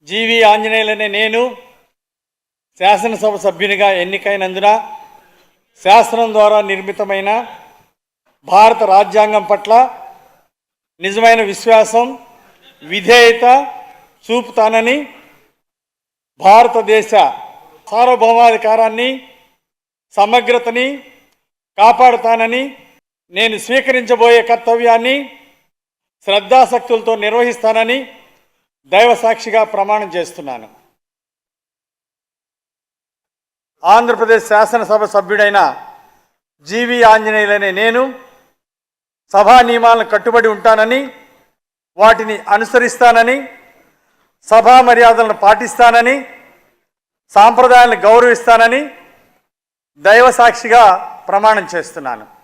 జీవి ఆంజనేయులనే నేను శాసనసభ సభ్యునిగా ఎన్నికైనందున శాసనం ద్వారా నిర్మితమైన భారత రాజ్యాంగం పట్ల నిజమైన విశ్వాసం విధేయత చూపుతానని, భారతదేశ సార్వభౌమాధికారాన్ని సమగ్రతని కాపాడుతానని, నేను స్వీకరించబోయే కర్తవ్యాన్ని శ్రద్ధాశక్తులతో నిర్వహిస్తానని దైవ సాక్షిగా ప్రమాణం చేస్తున్నాను. ఆంధ్రప్రదేశ్ శాసనసభ సభ్యుడైన జీవి ఆంజనేయులనే నేను సభా నియమాలను కట్టుబడి ఉంటానని, వాటిని అనుసరిస్తానని, సభా మర్యాదలను పాటిస్తానని, సాంప్రదాయాలను గౌరవిస్తానని దైవ సాక్షిగా ప్రమాణం చేస్తున్నాను.